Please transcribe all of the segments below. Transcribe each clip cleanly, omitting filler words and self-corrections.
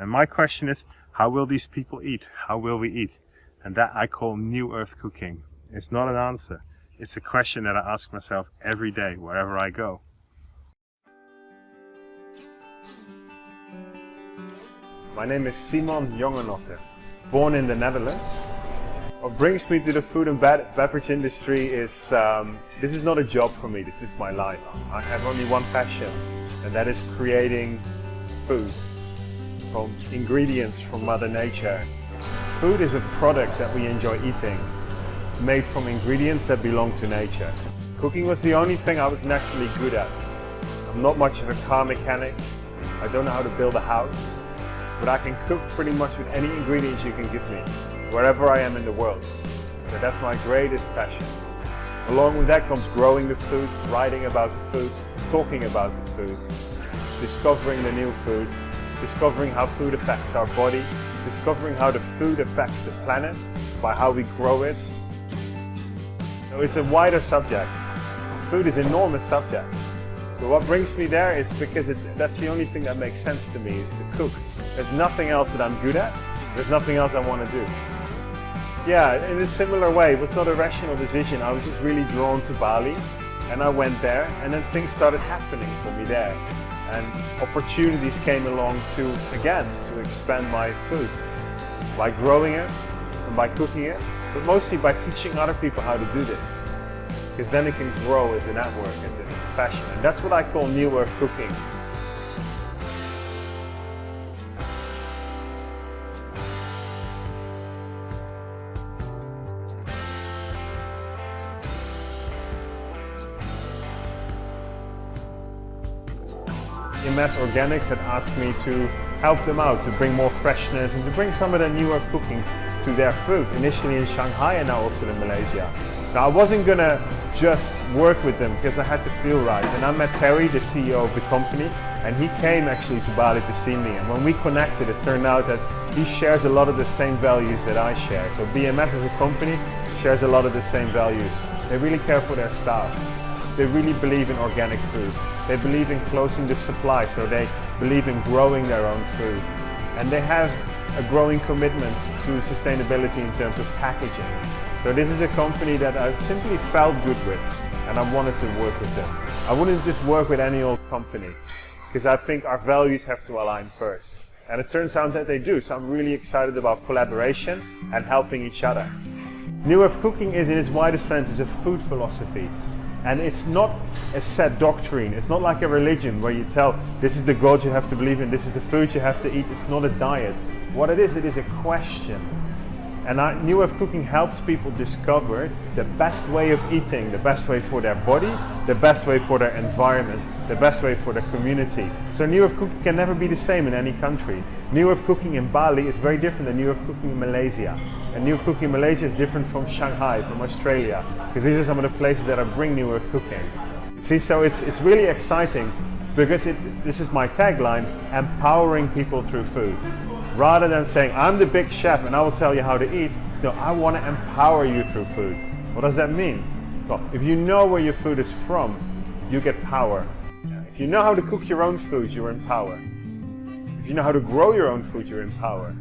And my question is, how will these people eat? How will we eat? And that I call New Earth cooking. It's not an answer. It's a question that I ask myself every day, wherever I go. My name is Simon Jongenotte, born in the Netherlands. What brings me to the food and beverage industry is, this is not a job for me, this is my life. I have only one passion, and that is creating food from ingredients from Mother Nature. Food is a product that we enjoy eating, made from ingredients that belong to nature. Cooking was the only thing I was naturally good at. I'm not much of a car mechanic, I don't know how to build a house, but I can cook pretty much with any ingredients you can give me, wherever I am in the world. So that's my greatest passion. Along with that comes growing the food, writing about the food, talking about the food, discovering the new food, discovering how food affects our body, discovering how the food affects the planet by how we grow it. So it's a wider subject. Food is an enormous subject. But what brings me there is because that's the only thing that makes sense to me, is to cook. There's nothing else that I'm good at. There's nothing else I want to do. Yeah, in a similar way, it was not a rational decision. I was just really drawn to Bali, and I went there, and then things started happening for me there. And opportunities came along to expand my food by growing it and by cooking it, but mostly by teaching other people how to do this. Because then it can grow as a network, as a passion. And that's what I call New Earth cooking. MS Organics had asked me to help them out, to bring more freshness and to bring some of the New Earth cooking to their food, initially in Shanghai and now also in Malaysia. Now I wasn't gonna just work with them because I had to feel right, and I met Terry, the CEO of the company, and he came actually to Bali to see me, and when we connected it turned out that he shares a lot of the same values that I share. So BMS as a company shares a lot of the same values. They really care for their staff. They really believe in organic food. They believe in closing the supply, so they believe in growing their own food. And they have a growing commitment to sustainability in terms of packaging. So this is a company that I simply felt good with, and I wanted to work with them. I wouldn't just work with any old company, because I think our values have to align first. And it turns out that they do, so I'm really excited about collaboration and helping each other. New Earth cooking is, in its widest sense, is a food philosophy. And it's not a set doctrine. It's not like a religion where you tell, this is the God you have to believe in, this is the food you have to eat. It's not a diet. What it is a question. And New Earth cooking helps people discover the best way of eating, the best way for their body, the best way for their environment, the best way for their community. So New Earth cooking can never be the same in any country. New Earth cooking in Bali is very different than New Earth cooking in Malaysia. And New Earth cooking in Malaysia is different from Shanghai, from Australia, because these are some of the places that I bring New Earth cooking. See, so it's really exciting because this is my tagline, empowering people through food. Rather than saying, I'm the big chef and I will tell you how to eat, so I want to empower you through food. What does that mean? Well, if you know where your food is from, you get power. If you know how to cook your own food, you're in power. If you know how to grow your own food, you're in power.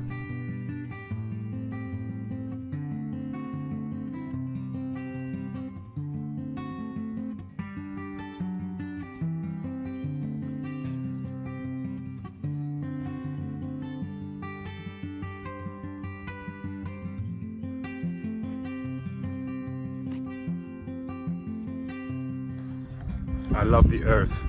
I love the earth.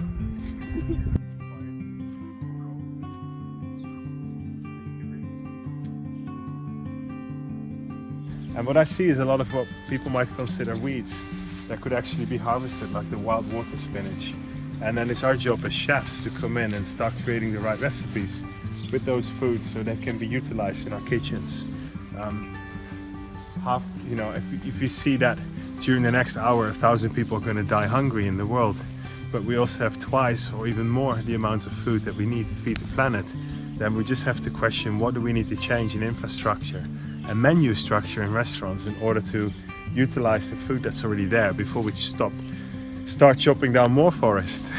And what I see is a lot of what people might consider weeds that could actually be harvested, like the wild water spinach. And then it's our job as chefs to come in and start creating the right recipes with those foods so they can be utilized in our kitchens. If you see that during the next hour 1,000 people are going to die hungry in the world, but we also have twice or even more the amounts of food that we need to feed the planet, then we just have to question, what do we need to change in infrastructure and menu structure in restaurants in order to utilize the food that's already there before we start chopping down more forest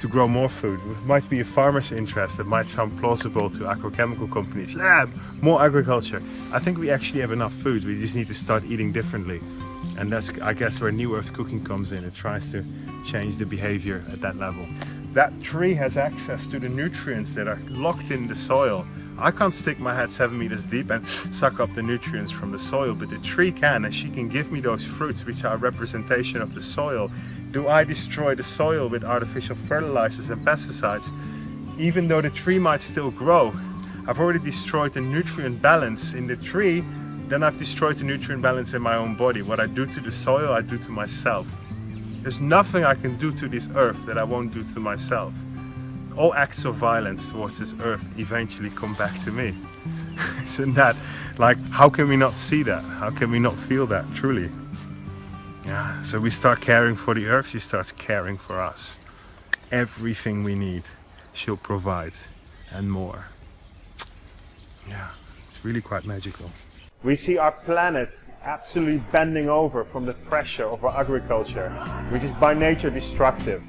to grow more food. It might be a farmer's interest that might sound plausible to agrochemical companies. Yeah, more agriculture. I think we actually have enough food. We just need to start eating differently. And that's, I guess, where New Earth cooking comes in. It tries to change the behavior at that level. That tree has access to the nutrients that are locked in the soil. I can't stick my head 7 meters deep and suck up the nutrients from the soil, but the tree can, and she can give me those fruits which are a representation of the soil. Do I destroy the soil with artificial fertilizers and pesticides? Even though the tree might still grow, I've already destroyed the nutrient balance in the tree, then I've destroyed the nutrient balance in my own body. What I do to the soil, I do to myself. There's nothing I can do to this earth that I won't do to myself. All acts of violence towards this earth eventually come back to me. Isn't that, like, how can we not see that? How can we not feel that, truly? Yeah, so we start caring for the earth, she starts caring for us. Everything we need, she'll provide, and more. Yeah, it's really quite magical. We see our planet absolutely bending over from the pressure of our agriculture, which is by nature destructive.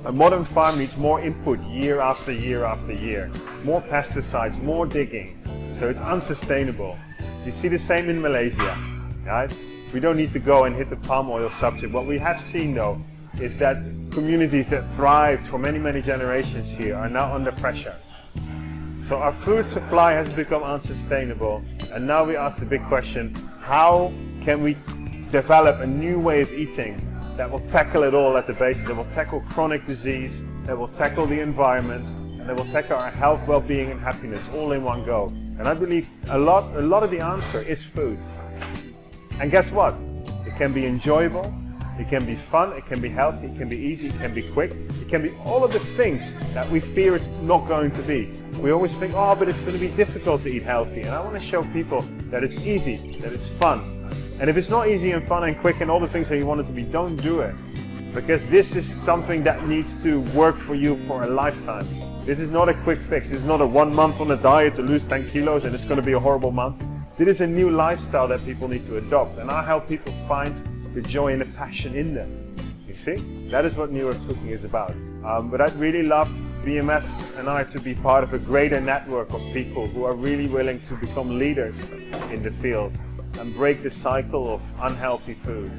A modern farm needs more input year after year after year. More pesticides, more digging. So it's unsustainable. You see the same in Malaysia, right? We don't need to go and hit the palm oil subject. What we have seen though is that communities that thrived for many, many generations here are now under pressure. So our food supply has become unsustainable. And now we ask the big question, how can we develop a new way of eating that will tackle it all at the base, that will tackle chronic disease, that will tackle the environment, and that will tackle our health, well-being and happiness all in one go. And I believe a lot of the answer is food. And guess what? It can be enjoyable, it can be fun, it can be healthy, it can be easy, it can be quick, it can be all of the things that we fear it's not going to be. We always think, oh, but it's going to be difficult to eat healthy. And I want to show people that it's easy, that it's fun. And if it's not easy and fun and quick and all the things that you want it to be, don't do it. Because this is something that needs to work for you for a lifetime. This is not a quick fix. This is not a 1 month on a diet to lose 10 kilos and it's going to be a horrible month. This is a new lifestyle that people need to adopt. And I help people find the joy and the passion in them. You see? That is what New Earth Cooking is about. But I'd really love BMS and I to be part of a greater network of people who are really willing to become leaders in the field and break the cycle of unhealthy food.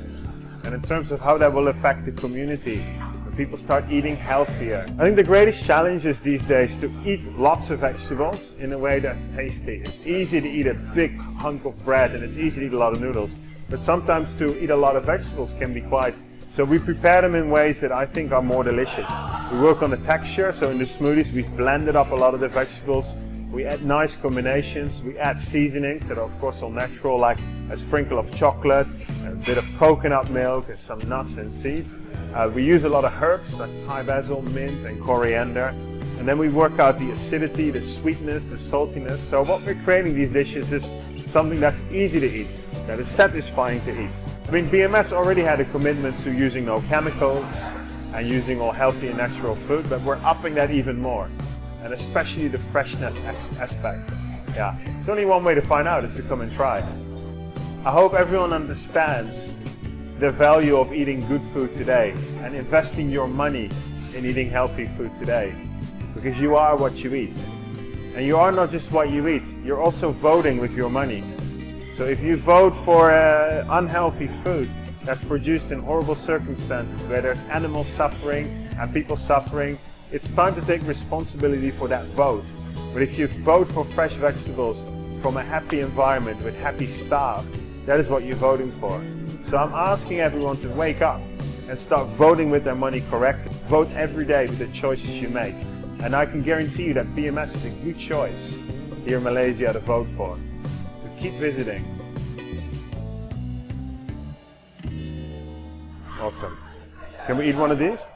And in terms of how that will affect the community, when people start eating healthier. I think the greatest challenge is these days to eat lots of vegetables in a way that's tasty. It's easy to eat a big hunk of bread and it's easy to eat a lot of noodles. But sometimes to eat a lot of vegetables can be quite. So we prepare them in ways that I think are more delicious. We work on the texture, so in the smoothies we've blended up a lot of the vegetables. We add nice combinations, we add seasonings that are of course all natural, like a sprinkle of chocolate, a bit of coconut milk and some nuts and seeds. We use a lot of herbs like Thai basil, mint and coriander. And then we work out the acidity, the sweetness, the saltiness. So what we're creating these dishes is something that's easy to eat, that is satisfying to eat. I mean, BMS already had a commitment to using no chemicals and using all healthy and natural food, but we're upping that even more. And especially the freshness aspect. Yeah, there's only one way to find out, is to come and try. I hope everyone understands the value of eating good food today and investing your money in eating healthy food today. Because you are what you eat. And you are not just what you eat, you're also voting with your money. So if you vote for unhealthy food that's produced in horrible circumstances, where there's animals suffering and people suffering, it's time to take responsibility for that vote. But if you vote for fresh vegetables from a happy environment with happy staff, that is what you're voting for. So I'm asking everyone to wake up and start voting with their money correctly. Vote every day with the choices you make. And I can guarantee you that BMS is a good choice here in Malaysia to vote for. So keep visiting. Awesome. Can we eat one of these?